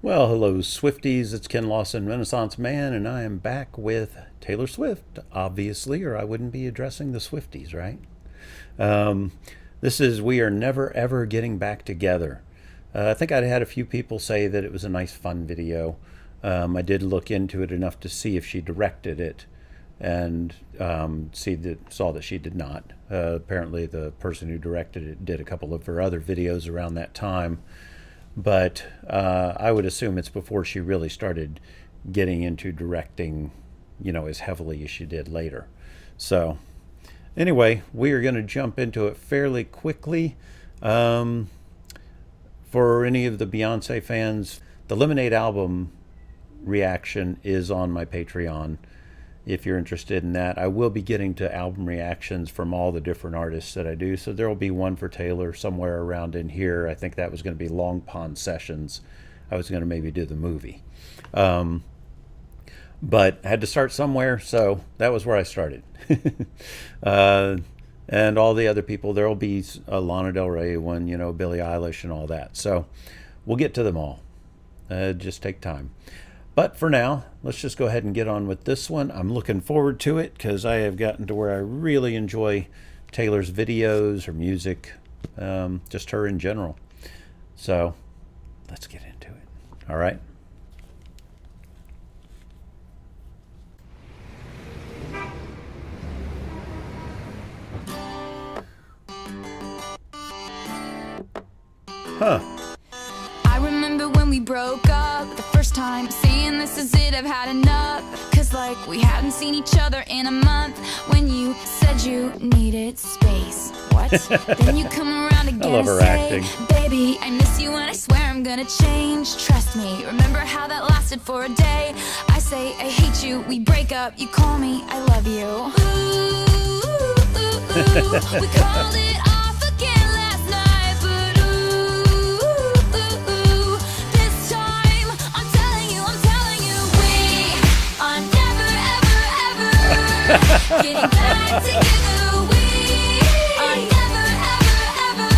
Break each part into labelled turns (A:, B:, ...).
A: Well, hello, Swifties. It's Ken Lawson, Renaissance Man, and I am back with Taylor Swift, obviously, or I wouldn't be addressing the Swifties, right? Um, this is We Are Never Ever Getting Back Together. I think I'd had a few people say that it was a nice, fun video. I did look into it enough to see if she directed it, and saw that she did not. Apparently, the person who directed it did a couple of her other videos around that time, but I would assume it's before she really started getting into directing, as heavily as she did later. So, anyway, we are going to jump into it fairly quickly. For any of the Beyonce fans, the Lemonade album reaction is on my Patreon. If you're interested in that, I will be getting to album reactions from all the different artists that I do. So there will be one for Taylor somewhere around in here. I think that was going to be Long Pond Sessions. I was going to maybe do the movie. But I had to start somewhere, so that was where I started. And all the other people, there will be a Lana Del Rey one, Billie Eilish and all that. So we'll get to them all. Just take time. But for now, let's just go ahead and get on with this one. I'm looking forward to it because I have gotten to where I really enjoy Taylor's videos, her music, just her in general. So let's get into it. All right. Huh.
B: I remember when we broke up the first time, saying this is it, I've had enough. Cause like we hadn't seen each other in a month. When you said you needed space. What? Then you come around again.
A: I love her
B: and say,
A: acting.
B: Baby, I miss you and I swear I'm gonna change. Trust me, remember how that lasted for a day. I say I hate you, we break up, you call me, I love you. Ooh, we called it off again last night, but this time I'm telling you, we are never ever ever getting back together. We are never ever ever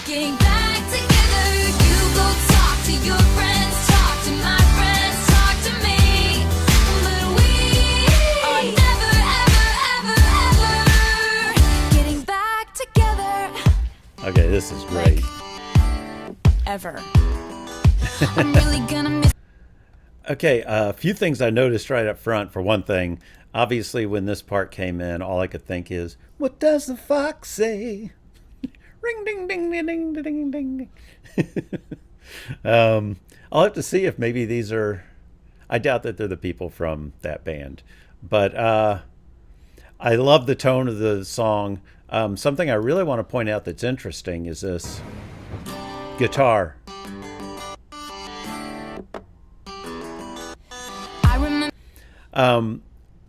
B: getting back together. You go talk to your friends, talk to my friends, talk to me, but we are never ever ever getting back together.
A: Okay, this is great.
B: Ever. I'm really gonna miss.
A: Okay, a few things I noticed right up front. For one thing, obviously when this part came in, all I could think is, what does the fox say? Ring ding ding ding ding ding ding. I'll have to see if maybe these are, I doubt that they're the people from that band. But I love the tone of the song. Something I really want to point out that's interesting is this guitar.
B: I remember.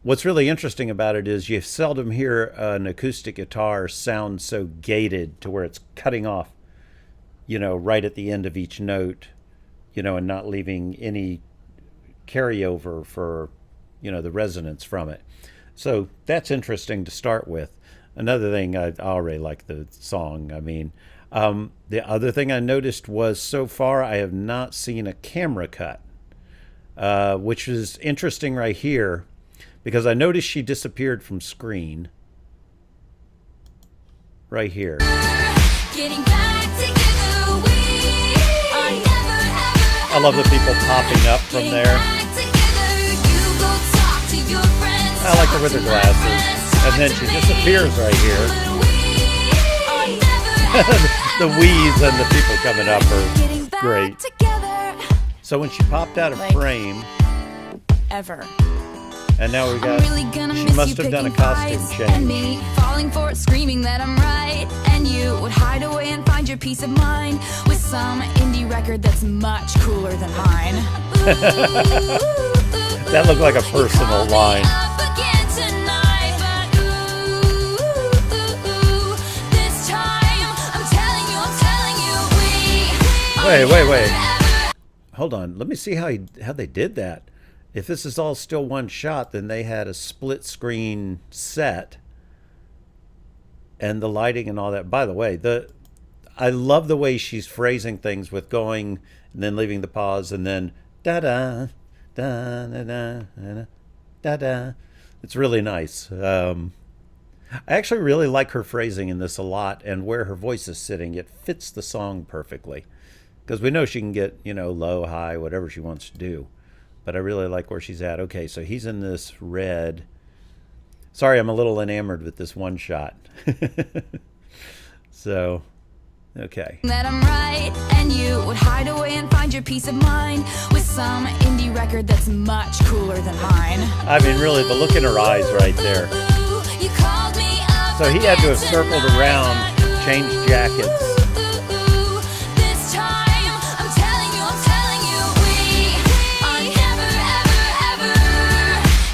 A: What's really interesting about it is you seldom hear an acoustic guitar sound so gated to where it's cutting off, right at the end of each note, and not leaving any carryover for, the resonance from it. So that's interesting to start with. Another thing, I already like the song. I mean, the other thing I noticed was so far I have not seen a camera cut, which is interesting right here because I noticed she disappeared from screen right here.
B: Getting back together, we are never ever.
A: I love the people popping up from there. I like her with her glasses. And then she disappears right here. The wheeze and the people coming up are great. So when she popped out of frame,
B: Ever.
A: and now we got, she must have done a costume
B: And me
A: change.
B: falling for it, screaming that I'm right. And you would hide away and find your peace of mind with some indie record that's much cooler than mine.
A: That looked like a personal line. Wait. Hold on. Let me see how they did that. If this is all still one shot, then they had a split screen set and the lighting and all that. By the way, I love the way she's phrasing things with going and then leaving the pause, and then da da da da da da da da. It's really nice. I actually really like her phrasing in this a lot, and where her voice is sitting, it fits the song perfectly. Because we know she can get, low, high, whatever she wants to do. But I really like where she's at. Okay, so he's in this red. Sorry, I'm a little enamored with this one shot. So, okay.
B: That I'm right, and you would hide away and find your peace of mind with some indie record that's much cooler than mine.
A: I mean, really, the look in her eyes right there.
B: You called me up.
A: So he had to have circled around, changed jackets.
B: This time, I'm telling you, we are never, ever, ever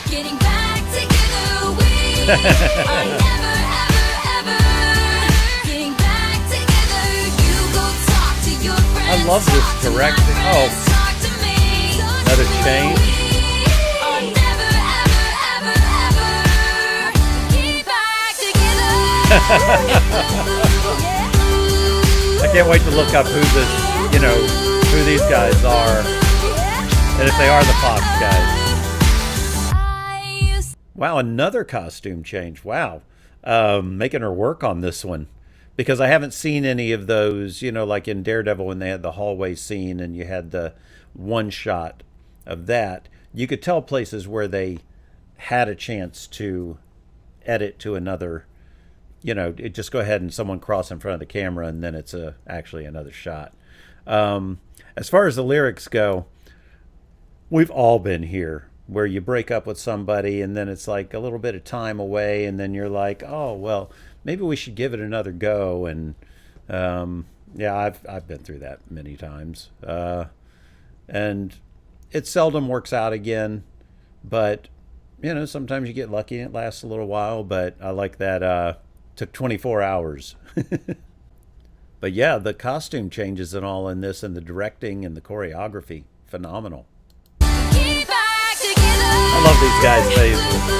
B: getting back together. We are never, ever, ever getting back together. You go talk to your friends.
A: I love this
B: talk to my
A: directing.
B: friends,
A: Oh,
B: talk to me.
A: another change.
B: We are never, ever, ever, ever get back together.
A: I can't wait to look up who these guys are, and if they are the Fox guys. Wow, another costume change. Wow, making her work on this one, because I haven't seen any of those. Like in Daredevil when they had the hallway scene and you had the one shot of that. You could tell places where they had a chance to edit to another. It just go ahead and someone cross in front of the camera, and then it's actually another shot. As far as the lyrics go, we've all been here, where you break up with somebody, and then it's like a little bit of time away, and then you're like, oh well, maybe we should give it another go. And yeah, I've been through that many times, and it seldom works out again. But sometimes you get lucky and it lasts a little while. But I like that. Took 24 hours. But yeah, the costume changes and all in this, and the directing and the choreography, phenomenal. I love these guys' faces.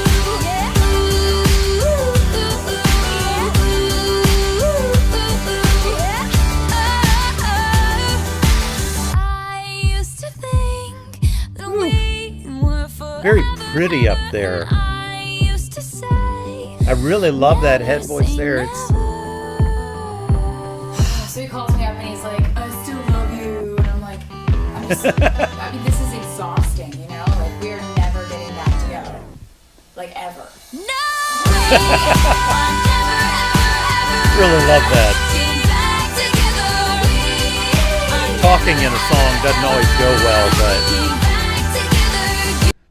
A: Very pretty up there. I really love that head voice there.
C: So he calls me up and he's like, I still love you. And I'm like, I mean, this is exhausting, Like, we're never getting back together. Like, ever.
B: No!
A: Really love that. Talking in a song doesn't always go well, but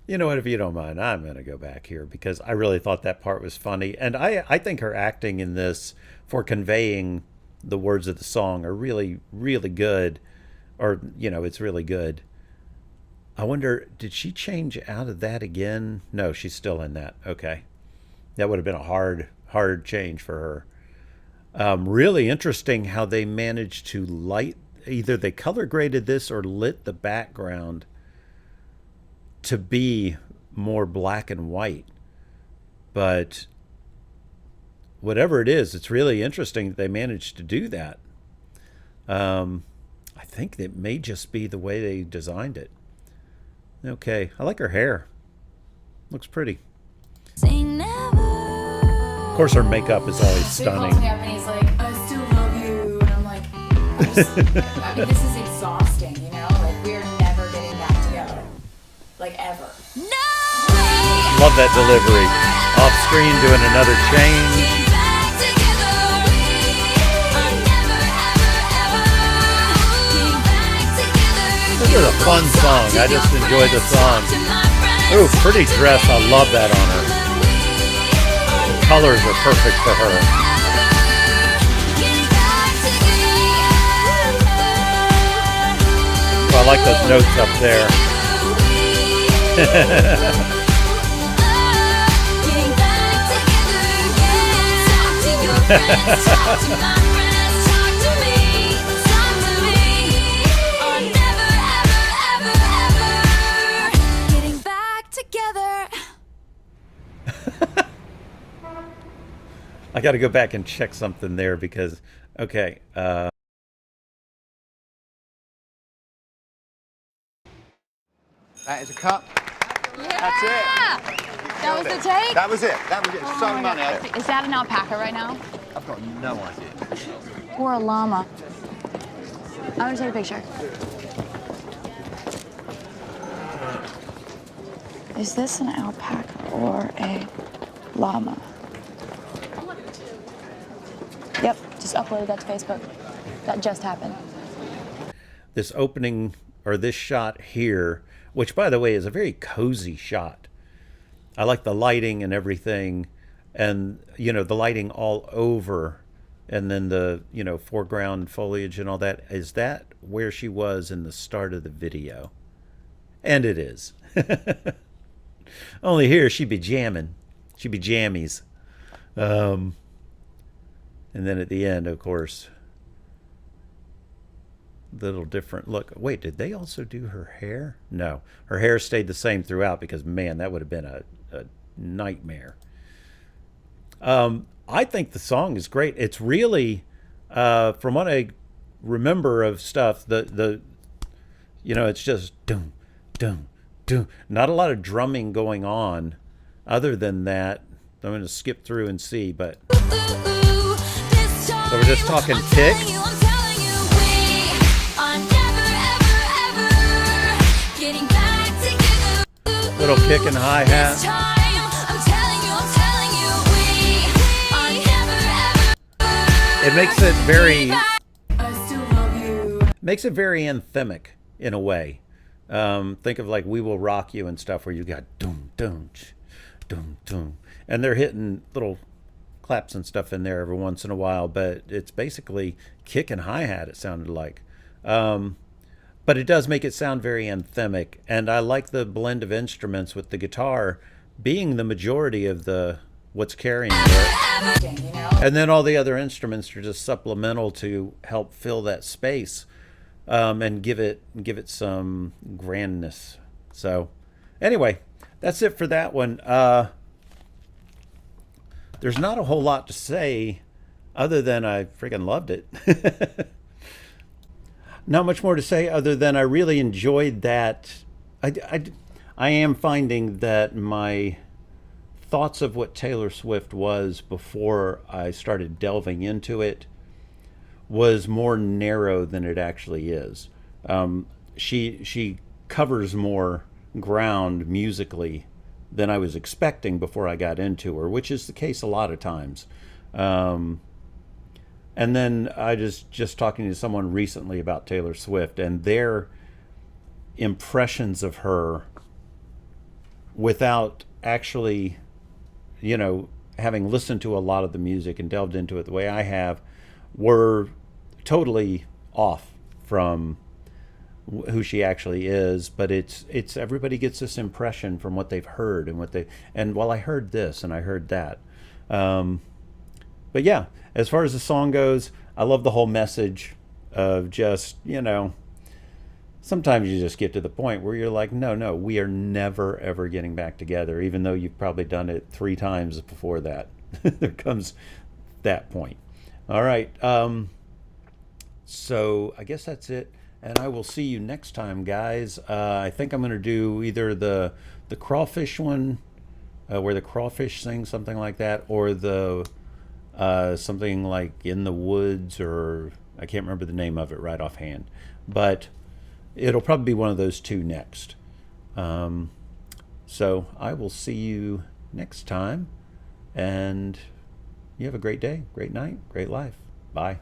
A: you know what, if you don't mind, I'm going to go back here because I really thought that part was funny. And I think her acting in this for conveying the words of the song are really, really good. Or, it's really good. I wonder, did she change out of that again? No, she's still in that. Okay. That would have been a hard change for her. Really interesting how they managed to light, either they color graded this or lit the background to be more black and white. But whatever it is, it's really interesting that they managed to do that. I think it may just be the way they designed it. Okay, I like her hair. Looks pretty. Of course, her makeup is always stunning.
C: So he calls me up and he's like, I still love you. And I'm like, I mean, this is exhausting, Like, we're never getting back together. Like, ever.
A: Love that delivery. Off screen doing another change. This is a fun song. I just enjoy the song. Ooh, pretty dress. I love that on her. The colors are perfect for her. Oh, I like those notes up there. I got to go back and check something there because, okay,
D: That is a cut.
C: That's it. That was the take?
D: That was it. That was it.
C: Oh
D: So
C: my
D: money.
C: God. Is that an alpaca right now?
D: I've got no idea.
C: Or a llama? I want to take a picture. Is this an alpaca or a llama? Yep, just uploaded that to Facebook. That just happened.
A: This opening, or this shot here, which by the way is a very cozy shot. I like the lighting and everything, and you know, the lighting all over, and then the, you know, foreground foliage and all that. Is that where she was in the start of the video? And it is. Only here she'd be jamming. She'd be jammies. And then at the end, of course, little different look. Wait, did they also do her hair? No, her hair stayed the same throughout, because man, that would have been a nightmare. I think the song is great. It's really, from what I remember of stuff, the you know, it's just doom, doom, doom. Not a lot of drumming going on. Other than that, I'm going to skip through and see. But
B: So
A: we're just talking kick. Little kick and hi-hat. It makes it very, anthemic in a way. Think of like "We Will Rock You" and stuff, where you got doom, doom, doom, doom, and they're hitting little claps and stuff in there every once in a while. But it's basically kick and hi-hat. It sounded like. But it does make it sound very anthemic, and I like the blend of instruments, with the guitar being the majority of what's carrying it, and then all the other instruments are just supplemental to help fill that space, and give it some grandness. So, anyway, that's it for that one. There's not a whole lot to say, other than I freaking loved it. Not much more to say other than I really enjoyed that. I am finding that my thoughts of what Taylor Swift was before I started delving into it was more narrow than it actually is. She covers more ground musically than I was expecting before I got into her, which is the case a lot of times. And then I just talking to someone recently about Taylor Swift and their impressions of her without actually, you know, having listened to a lot of the music and delved into it the way I have, were totally off from who she actually is. But it's everybody gets this impression from what they've heard and well, I heard this and I heard that. But yeah, as far as the song goes, I love the whole message of just, you know, sometimes you just get to the point where you're like, no, we are never, ever getting back together, even though you've probably done it 3 times before that. There comes that point. All right. So I guess that's it. And I will see you next time, guys. I think I'm going to do either the crawfish one, where the crawfish sing, something like that, or the something like In the Woods, or I can't remember the name of it right offhand, but it'll probably be one of those 2 next. So I will see you next time, and you have a great day, great night, great life. Bye.